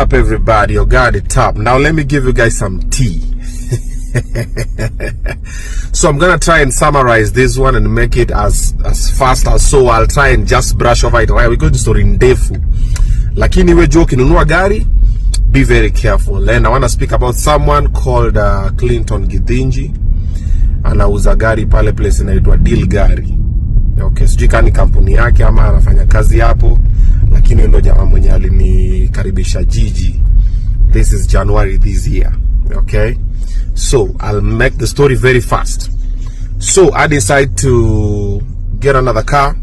up, everybody? You got it top. Now let me give you guys some tea. So I'm gonna try and summarize this one and make it as fast as so. I'll try and just brush over it. Right, we're going to story ndefu. Lakini we joke inunua gari, be very careful. And I want to speak about someone called Clinton Githinji. Anauza gari pale place inaitwa Deal Gari. Okay, sijui kani kampuni yake ama anafanya kazi hapo, lakini ndo jamaa mwenye alinikaribisha jiji. This is January this year. Okay, so I'll make the story very fast. So I decide to get another car.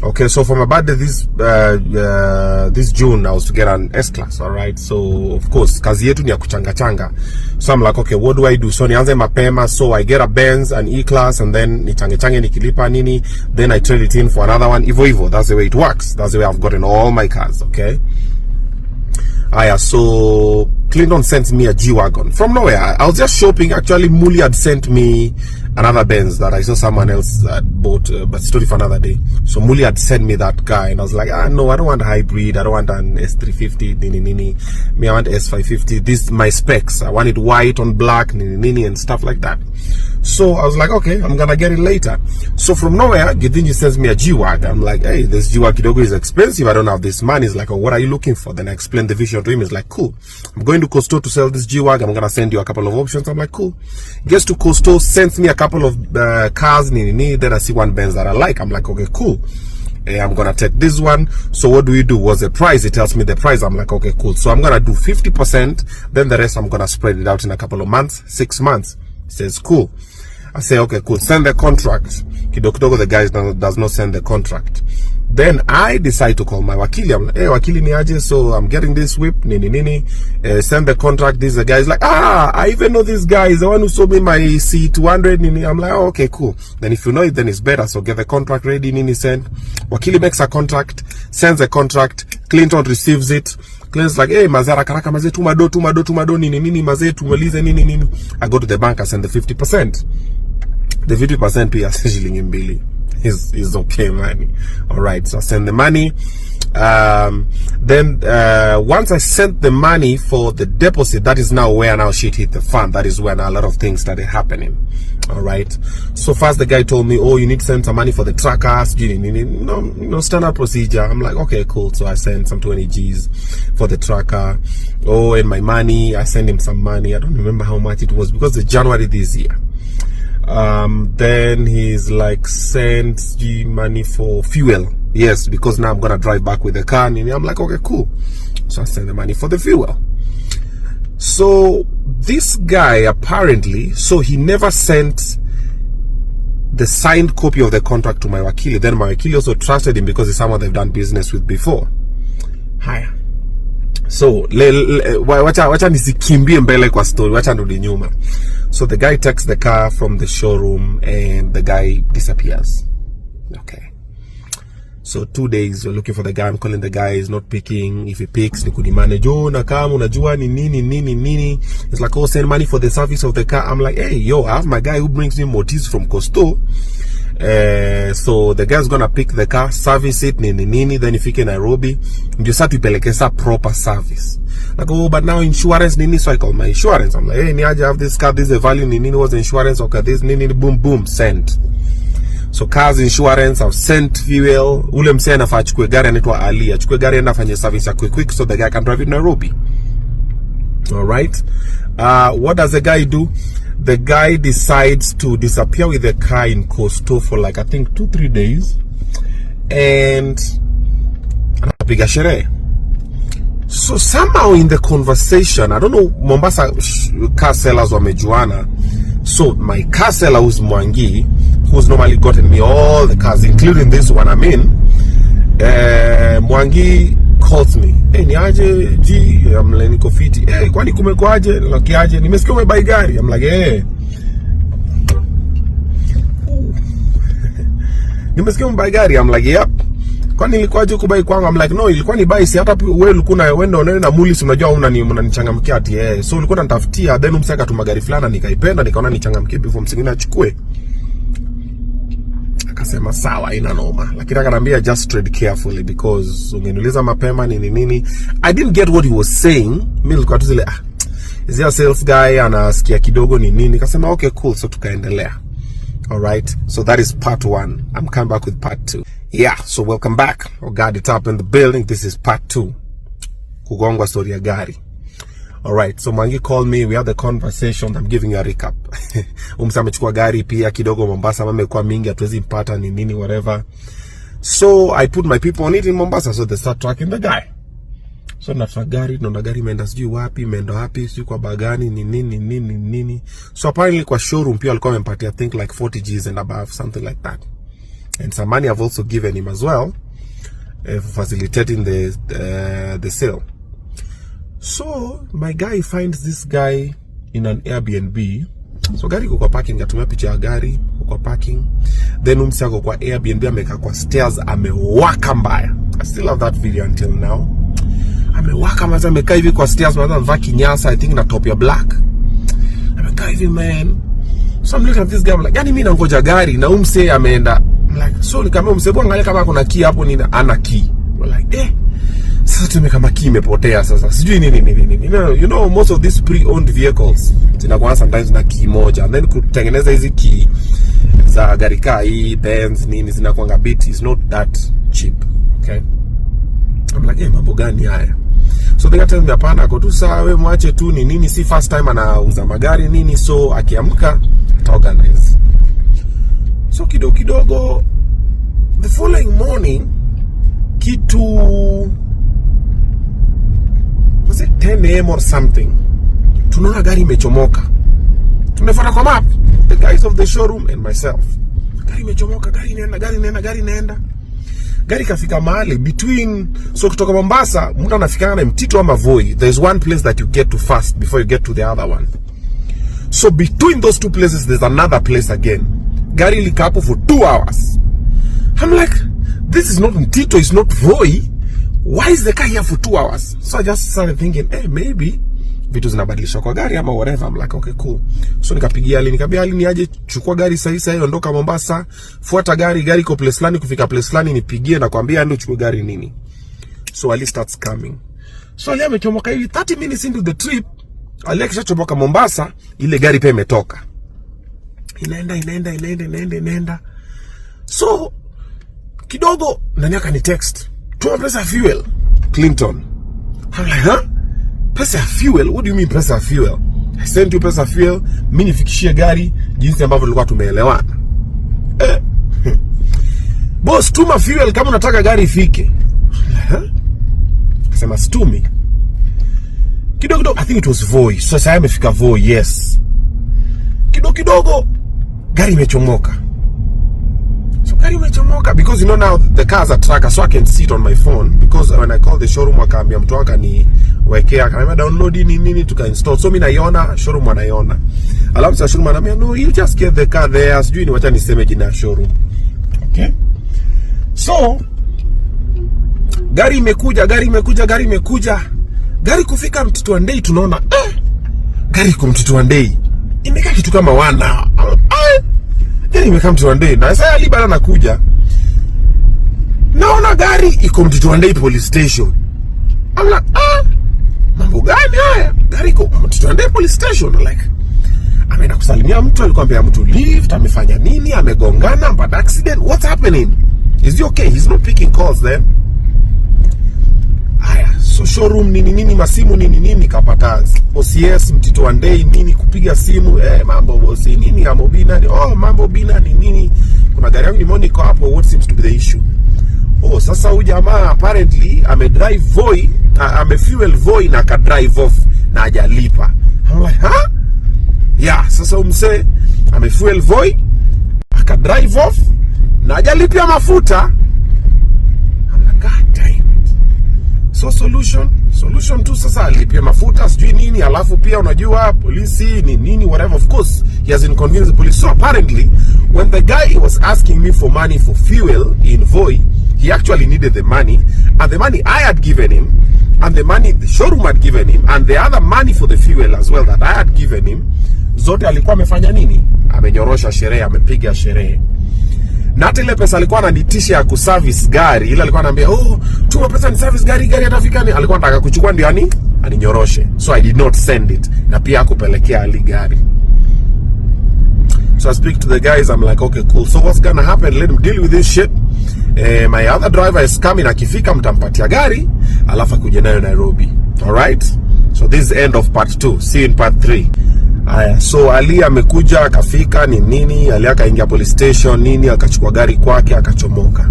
Okay, so for my birthday this June I was to get an S-Class. All right, so of course kazi yetu ni ya kuchanga changa. So I'm like, okay, what do I do? So nianze mapema. So I get a Benz, an E-Class, and then nichange change nikilipa nini, then I trade it in for another one. Ivo. That's the way it works. That's the way I've gotten all my cars. Okay. So Clinton sent me a G-Wagon from nowhere. I was just shopping. Actually, Muli had sent me another Benz that I saw someone else had bought, but story for another day. So Muli had sent me that car, and I was like, no, I don't want a hybrid. I don't want an S350, nini. Me, I want S550. This my specs. I want it white on black, nini, and stuff like that. So I was like, okay, I'm gonna get it later. So from nowhere, Githinji sends me a G-Wagon. I'm like, hey, this G-Wagon is expensive. I don't have this money. He's like, oh, what are you looking for? Then I explained the vision to him. He's like, cool. I'm going to Costo to sell this G-Wagon. I'm gonna send you a couple of options. I'm like, cool. Gets to Costo, sends me a couple of cars, nini. Then I see one Benz that I like. I'm like, okay, cool. I'm gonna take this one. So what do we do? What's the price? It tells me the price. I'm like, okay, cool. So I'm gonna do 50%. Then the rest I'm gonna spread it out in a couple of months, 6 months. He says, cool. I say, okay, cool. Send the contract. Kidogo, the guy does not send the contract. Then I decide to call my wakili. I'm like, hey, wakili ni aje? So I'm getting this whip, nini. Send the contract. This the guy is like, I even know this guy is the one who sold me my C200, nini. I'm like, oh, okay, cool. Then if you know it, then it's better. So get the contract ready, nini, send. Wakili makes a contract, sends a contract. Clinton receives it. Clinton's like, hey, mazara karaka maze tumado, nini, maze tumalize, nini. I go to the bank, I send the 50%. The 50% pia shilingi mbili is okay, man. All right, so I send the money. Then once I sent the money for the deposit, that is now where now shit hit the fan. That is where now a lot of things started happening. All right. So first the guy told me, oh, you need to send some money for the trackers. No standard procedure. I'm like, okay, cool. So I sent some 20 G's for the tracker. Oh, and my money, I sent him some money. I don't remember how much it was because it's January this year. Then he's like, send money for fuel. Yes, because now I'm gonna drive back with the car. And I'm like, okay, cool. So I send the money for the fuel. So this guy apparently, so he never sent the signed copy of the contract to my wakili. Then my wakili also trusted him because he's someone they've done business with before. Hi. So wacha nisikimbie mbele kwa story, wacha ndudi nyuma. So the guy takes the car from the showroom and the guy disappears. Okay. So 2 days we're looking for the guy. I'm calling the guy, he's not picking. If he picks, nikudimane jo na kama unajua ni nini. It's like, oh, send money for the service of the car. I'm like, hey, yo, I have my guy who brings me motifs from Costo. So the guy's gonna pick the car, service it, nini. Then if he can Nairobi, ndio sasa tuipelekesa proper service. Like, oh, but now insurance, nini. So I call my insurance. I'm like, hey, ni aje have this car, this is the value, nini was the insurance, okay, this, nini, boom, send. So cars insurance, I've sent fuel. Ule msee anafaa achukue gari anaitwa Ali. Achukue gari enda afanye service ya quick so the guy can drive it Nairobi. All right. What does the guy do? The guy decides to disappear with the car in Costo for like, I think 2-3 days. And anapiga sherehe. So somehow in the conversation, I don't know, Mombasa car sellers wamejuana. So my car seller who's Mwangi, who's normally gotten me all the cars, including this one I'm in, Mwangi calls me. Hey, ni aje, G, I'm like, niko fiti. Hey, kwani kumekuaje? Lakiaje? Nimesikia umebai gari. I'm like, hey. Nimesikia umebai gari. I'm like, yep. Kwani ilikuwaje kubai kwangu? I'm like, no, ilikuwa ni buy, si hata wewe ulikuwa na wenda unaenda muli, si unajua unanichangamkia ati so ulikuwa unanitafutia, then umsaka tu magari fulani nikaipenda, nikaona nichangamkie before msingine achukue. Akasema sawa, ina noma. Lakini akaniambia just tread carefully because ungeniuliza mapema nini. I didn't get what he was saying. Mimi nilikuwa tu zile is he a sales guy, anasikia kidogo nini. Akasema okay cool, so tukaendelea. Alright, so that is part 1. I'm coming back with part 2. Yeah, so welcome back. God, it's up in the building. This is part 2. Kugongwa story ya gari. Alright, so Mwangi called me, we had the conversation, I'm giving you a recap. Umsa amechukua gari pia kidogo Mombasa, amekuwa mingi hatuwezi mpata nini whatever. So I put my people on it in Mombasa, so they start tracking the guy. So nafuta gari, naona gari imeenda sijui wapi, sijui kwa bagani nini. So apparently kwa showroom pia alikuwa amempatia I think like 40 G's and above, something like that. And some money I've also given him as well, for facilitating the sale. So my guy finds this guy in an Airbnb. So gari kwa parking, atumia picha ya gari kwa parking. Then umsi ako kwa Airbnb, ameka kwa stairs, amewaka mbaya. I still have that video until now. Amewaka maza, amekaa hivi kwa stairs, maza amevaa kinyasa, I think na top ya black. Amekaa hivi man. So I'm looking at this guy, I'm like, yani mimi nangoja gari na umse ameenda. I'm like, so nikamwambia umse bwana angalia kama kuna key hapo nini, ana key. We're like, sasa tume kama key imepotea sasa. Sijui nini. You know most of these pre-owned vehicles zinakuwa sometimes na key moja, and then kutengeneza hizi key za gari hii Benz nini zinakuwa bit is not that cheap. Okay? I'm like, mambo gani haya? So they tell me hapana, kwa tu sawa wewe mwache tu nini, si first time anauza magari nini, so akiamka ataorganize. So kidogo the following morning kitu was it 10 AM or something, tunaona gari imechomoka. Tumefuata kwa map, the guys of the showroom and myself. Gari imechomoka, gari inaenda. Gari kafika mahali between, so kutoka Mombasa mtu anafikana na Mtito ama Voi, there's one place that you get to first before you get to the other one. So between those two places there's another place again. Gari lika hapo for 2 hours. I'm like, this is not Mtito, it's not Voi. Why is the car here for 2 hours? So I just started thinking, maybe vitu zinabadilisha kwa gari ama whatever. I'm like, okay cool. So nikapigia Ali ni aje chukua gari sasa ondoka Mombasa, fuata gari iko place fulani, kufika place fulani nipigie na kwambia ndio uchukue gari nini. So Ali starts coming. So Ali amechomoka hivi 30 minutes into the trip. Ali akishachomoka Mombasa, ile gari pia imetoka. Inaenda. So kidogo nani akani text, "Tuma pesa ya fuel, Clinton." I'm like, huh? Pesa ya fuel? What do you mean pesa ya fuel? I sent you pesa ya fuel, mimi nifikishie gari jinsi ambavyo tulikuwa tumeelewana. Boss, tuma fuel kama unataka gari ifike. Sema stumi. Kidogo, I think it was Voi. So sasa amefika Voi, yes. Kidogo gari imechomoka. So gari imechomoka because you know now the cars are tracker, so I can see it on my phone, because when I call the showroom wakaambia mtu waka ni wekea, akaniambia download nini tuka install. So mimi naiona, showroom anaiona. Alafu sa showroom ananiambia no, you just get the car there. Sijui ni wacha niseme jina ya showroom. Okay? So gari imekuja. Gari kufika Mtito Ndei tunaona gari kwa Mtito Ndei imekaa kitu kama 1 hour. Gari imekaa Mtito Ndei na sasa Ali bana nakuja. Naona gari iko Mtito Ndei police station. I'm like, mambo gani haya? Gari iko Mtito Ndei police station. Like, ameenda kusalimia mtu, alikuwa ampea mtu lift, amefanya nini, amegongana, bad accident, what's happening? Is he okay? He's not picking calls then. So showroom nini masimu nini kapata OCS Mtito Ndei nini kupiga simu, mambo bosi nini ya Obinna, mambo Obinna nini, kuna gari yangu nimeona iko hapo, what seems to be the issue? Sasa huyu jamaa apparently amedrive Voi, amefuel Voi na ka drive off na hajalipa. I'm like, huh? Yeah, sasa umse amefuel Voi aka drive off na hajalipia mafuta. I'm like, god damn. So solution tu sasa alipia mafuta sijui nini, alafu pia unajua polisi nini whatever. Of course he has inconvenienced the police. So apparently when the guy was asking me for money for fuel in Voi, he actually needed the money, and the money I had given him, and the money the showroom had given him, and the other money for the fuel as well that I had given him, zote alikuwa amefanya nini? Amenyorosha sherehe, amepiga sherehe. Na hata ile pesa alikuwa ananitisha ya kuservice gari, ile alikuwa ananiambia, "Oh, tuma pesa ni service gari atafikani." Alikuwa anataka kuchukua ndio aninyoroshe. So I did not send it. Na pia akupelekea Ali gari. So I speak to the guys, I'm like, "Okay, cool. So what's gonna happen? Let him deal with this shit. My other driver is coming, akifika mtampatia gari, alafu akuje nayo Nairobi." All right? So this is the end of part 2. See you in part 3. Aya, so Ali amekuja, akafika nini, Ali akaingia police station nini, akachukua gari kwake, akachomoka.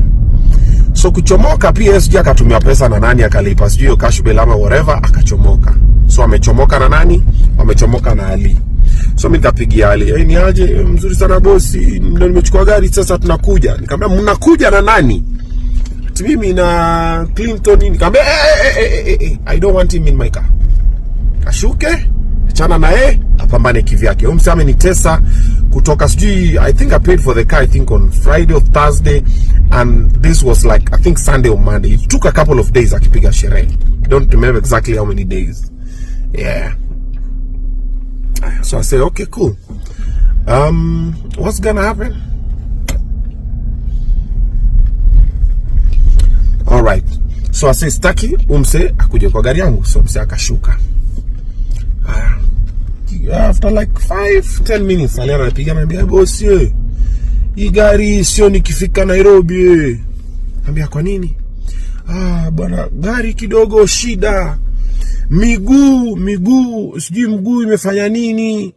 So kuchomoka PSG akatumia pesa na nani, akalipa sio cash bill ama whatever, akachomoka. So amechomoka na nani? Amechomoka na Ali. So mimi nikapigia Ali, ni aje, mzuri sana bosi, ndio nimechukua gari sasa tunakuja." Nikamwambia, "Mnakuja na nani?" "Mimi na Clinton." Nikamwambia, "I don't want him in my car." Ashuke, achana naye, apambane kivyake. Umsame ni tesa kutoka sijui, I think I paid for the car, I think on Friday or Thursday, and this was like I think Sunday or Monday. It took a couple of days akipiga sherehe. I don't remember exactly how many days. Yeah. So I said, "Okay, cool. What's gonna happen?" All right. So I said, "Staki umse akuje kwa gari yangu." So umse akashuka. After like 5-10 minutes aliana napiga, ananiambia, "Boss, hii gari sio nikifika Nairobi." Anambia, "Kwa nini?" Bwana, gari kidogo shida. Miguu, sijui mguu imefanya nini.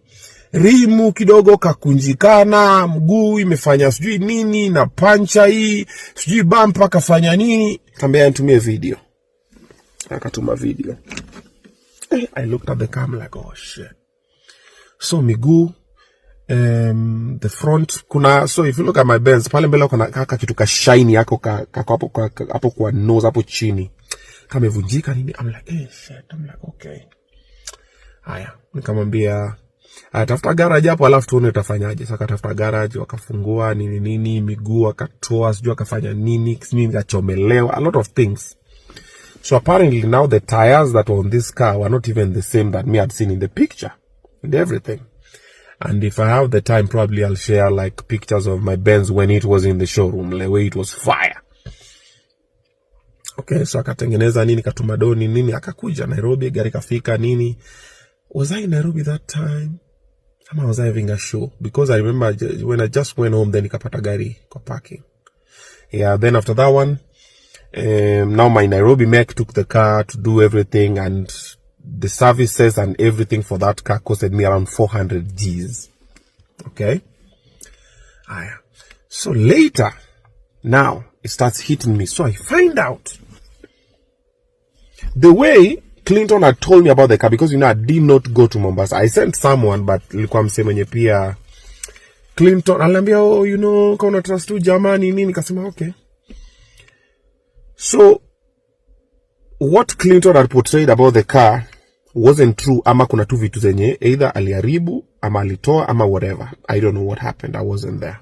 Rimu kidogo kakunjikana, mguu imefanya sijui nini, na pancha hii, sijui bumper kafanya nini." Anambia nitumie video. Akatuma video. I looked at the camera like, "Oh shit." So miguu, the front kuna, so if you look at my Benz pale mbele kuna kaka kitu ka shiny yako hapo kwa nose hapo chini kama imevunjika nini. I'm like, shit. I'm like, okay. Haya, nikamwambia atafuta garage hapo alafu tuone utafanyaje. Sasa akatafuta garage, wakafungua nini miguu akatoa, sijui akafanya nini kachomelewa, a lot of things. So apparently now the tires that were on this car were not even the same that me had seen in the picture and everything. And if I have the time, probably I'll share like pictures of my Benz when it was in the showroom, the way it was fire. Okay, so akatengeneza nini, katuma doni nini, akakuja Nairobi, gari kafika nini. Was I in Nairobi that time? Ama was I having a show? Because I remember when I just went home, then nikapata gari kwa parking. Yeah, then after that one, now my Nairobi mech took the car to do everything, and the services and everything for that car costed me around 400 G's. Okay. So later, now it starts hitting me. So I find out the way Clinton had told me about the car, because I did not go to Mombasa. I sent someone, but ilikuwa msemenye pia Clinton alambia, kauna trust tu jamani nini, nikasema okay. So what Clinton had portrayed about the car wasn't true, ama kuna tu vitu zenye either aliharibu ama alitoa ama whatever. I don't know what happened. I wasn't there.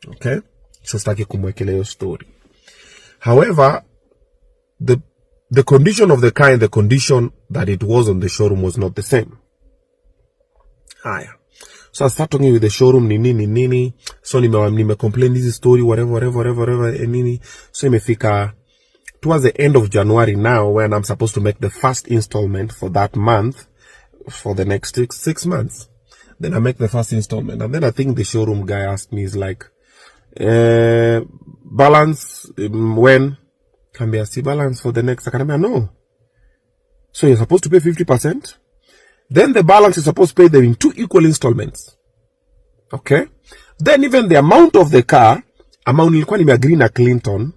Okay? So sitaki kumwekele hiyo story. However, the condition of the car and the condition that it was on the showroom was not the same. So I start talking with the showroom nini. So nime complain this story whatever nini. So imefika towards the end of January now, when I'm supposed to make the first installment for that month for the next 6 months. Then I make the first installment, and then I think the showroom guy asked me, is like, balance when? Can be a C balance for the next? I can be no. So you're supposed to pay 50%. Then the balance is supposed to pay them in 2 equal installments. Okay. Then even the amount of the car, amount ilikuwa nimeagree na Clinton.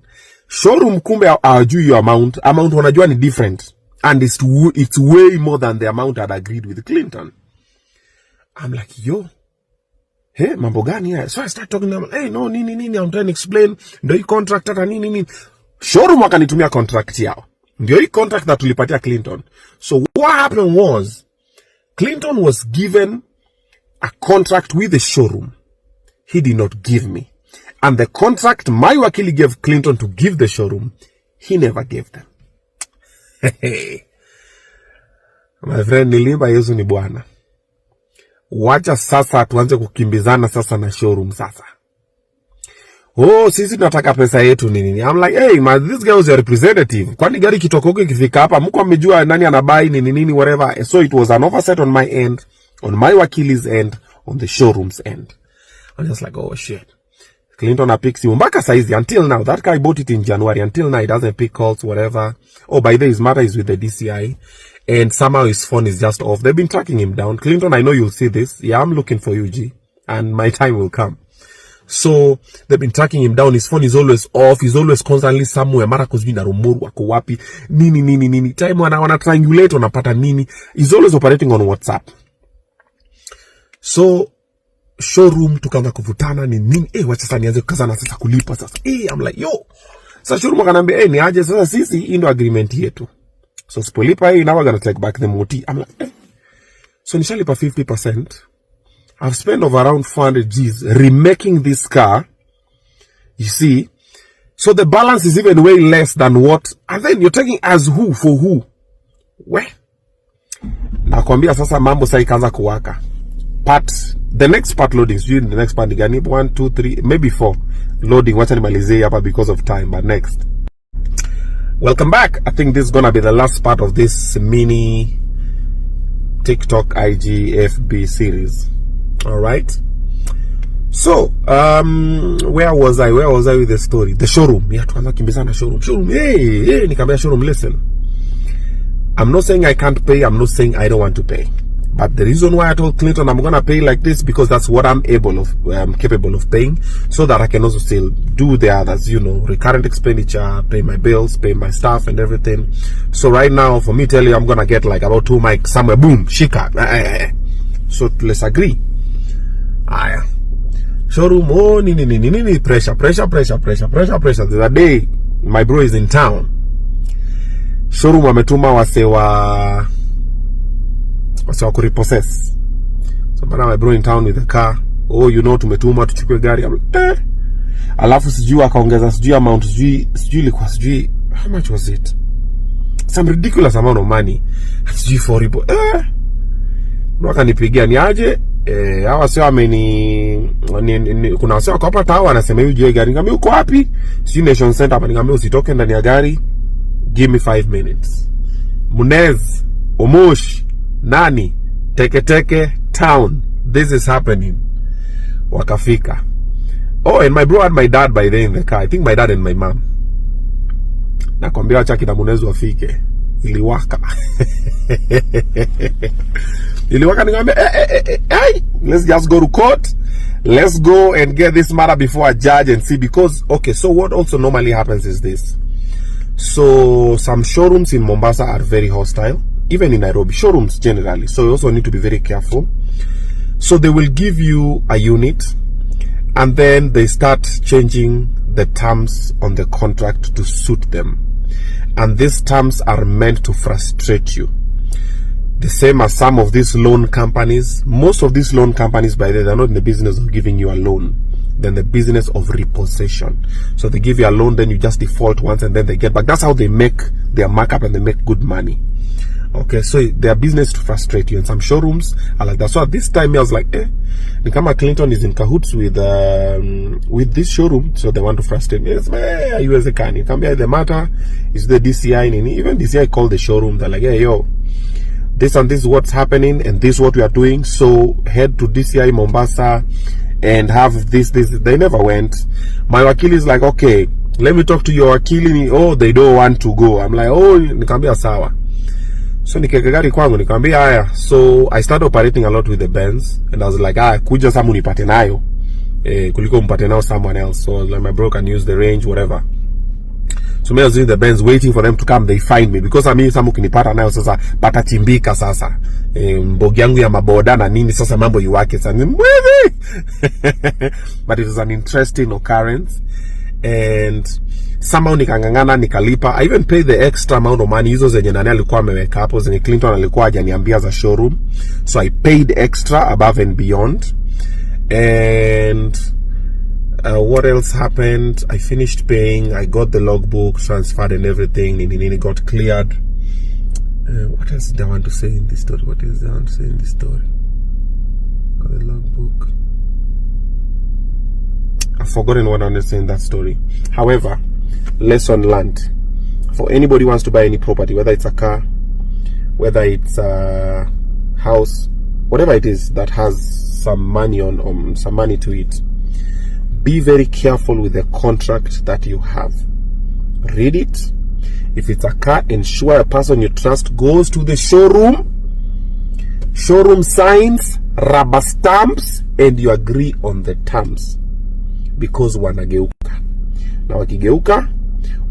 Showroom kumbe hawajui your amount wanajua ni different, and it's way more than the amount I'd agreed with Clinton. I'm like, hey, mambo gani haya? So I start talking to them, hey, no, nini, I'm trying to explain, ndio hii contract hata nini. Showroom wakanitumia contract yao, ndio hii contract that tulipatia Clinton. So what happened was, Clinton was given a contract with the showroom. He did not give me. And the contract my wakili gave Clinton to give the showroom, he never gave them. My friend, nilimba Yesu ni Bwana. Wacha sasa tuanze kukimbizana sasa na showroom sasa. oh, sisi tunataka pesa yetu nini. I'm like, hey man, this guy was your representative. Kwani gari kitoko huko ikifika hapa mko amejua nani anabai nini whatever. So it was an oversight on my end, on my wakili's end, on the showroom's end. I'm just like, oh shit. Clinton picks you mpaka saizi until now. That guy bought it in January. Until now he doesn't pick calls, whatever. Oh, by the way, his matter is with the DCI. And somehow his phone is just off. They've been tracking him down. Clinton, I know you'll see this. Yeah, I'm looking for you, G. And my time will come. So, they've been tracking him down. His phone is always off. He's always constantly somewhere. Mara kuzui na Rumoru, wako wapi. Nini. Time wana triangulate, wanapata nini. He's always operating on WhatsApp. So, showroom tukaanza kuvutana nini. Wacha sasa nianze kukazana sasa kulipa sasa. I'm like, yo. Sasa showroom akanambia, ni aje sasa sisi hii ndo agreement yetu. So sipolipa hii now we're gonna take back the moti. I'm like, So nishalipa 50%. I've spent over around 400 G's remaking this car. You see? So the balance is even way less than what. And then you're taking as who for who? Where? Nakwambia sasa mambo sasa ikaanza kuwaka. The next part loading, during the next part gani 1, 2, 3, maybe 4 loading. Wacha nimalizie hapa because of time, but next. Welcome back. I think this is gonna be the last part of this mini TikTok IG FB series. All right. So, where was I with the story? The showroom. Yeah, tuanza kimbizana showroom. Hey, nikamwambia showroom, listen. I'm not saying I can't pay. I'm not saying I don't want to pay. But the reason why I told Clinton I'm gonna pay like this because that's what I'm capable of paying, so that I can also still do the others, recurrent expenditure, pay my bills, pay my staff and everything. So right now, for me tell you, I'm gonna get like about 2 mics somewhere, boom, shika. So let's agree. Showroom, oh, pressure. The other day, my bro is in town. Showroom wametuma wasewa kurepossess. So my bro in town with the car. Oh, tumetuma tuchukue gari. Alafu sijui akaongeza sijui amount sijui ilikuwa sijui how much was it? Some ridiculous amount of money. Sijui for ribo. Wakanipigia ni aje? Hawa sio kuna wasio wako hapa tawa anasema hiyo je gari. Nikamwambia uko wapi? Sijui Nation Center hapa. Nikamwambia usitoke ndani ya gari. Give me 5 minutes. Munez, Omosh, Nani, Teke town. This is happening. Wakafika. Oh, and my bro and my dad by then in the car. I think my dad and my mom. Nakwambia acha kina Munez wafike. Iliwaka. Iliwaka nikamwambia hey, let's just go to court. Let's go and get this matter before a judge and see, because okay, so what also normally happens is this. So some showrooms in Mombasa are very hostile, even in Nairobi, showrooms generally. So you also need to be very careful. So they will give you a unit and then they start changing the terms on the contract to suit them. And these terms are meant to frustrate you. The same as some of these loan companies. Most of these loan companies, by the way, they're not in the business of giving you a loan. They're in the business of repossession. So they give you a loan, then you just default once and then they get back. That's how they make their markup and they make good money. Okay, so their business to frustrate you. And some showrooms are like that. So at this time, I was like, Nikama Clinton is in cahoots with this showroom, so they want to frustrate me. Yes, you as a can. You can be the matter is the DCI. Even DCI called the showroom. They're like, hey, yo, this and this is what's happening and this is what we are doing. So head to DCI Mombasa and have this. They never went. My wakili is like, okay, let me talk to your wakili. Oh, they don't want to go. I'm like, oh, nikambia sawa. So nikekagari kwangu nikamwambia haya. So I started operating a lot with the Benz and I was like, kuja samu nipate nayo kuliko mpate nayo someone else. So like my bro can use the range, whatever. So me I was in the Benz waiting for them to come. They find me because samu kinipata nayo sasa patachimbika sasa. Mbogi yangu ya maboda na nini sasa mambo iwake sasa. But it was an interesting occurrence and somehow nikangangana nikalipa. I even paid the extra amount of money hizo zenye nani alikuwa ameweka hapo, zenye Clinton alikuwa hajaniambia za showroom. So I paid extra above and beyond. And what else happened? I finished paying. I got the logbook transferred and everything. Nini got cleared. What else did I want to say in this story? Got the logbook. I I've forgotten what I wanted to say in that story. However, lesson learned. For anybody who wants to buy any property, whether it's a car, whether it's a house, whatever it is that has some money some money to it, be very careful with the contract that you have. Read it. If it's a car, ensure a person you trust goes to the showroom, signs, rubber stamps, and you agree on the terms, because wanageuka, na wakigeuka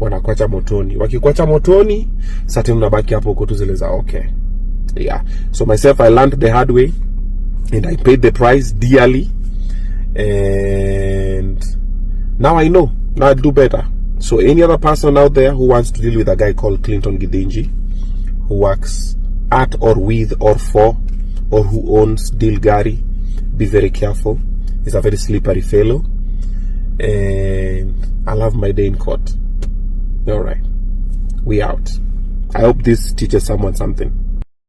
wanakwacha motoni. Wakikwacha motoni, sasa unabaki hapo uko tu zile za okay. Yeah. So myself, I learned the hard way, and I paid the price dearly, and now I know. Now I do better. So any other person out there who wants to deal with a guy called Clinton Gidinji, who works at or with or for, or who owns Dilgari, be very careful. He's a very slippery fellow, and I'll have my day in court. All right, we out. I hope this teaches someone something.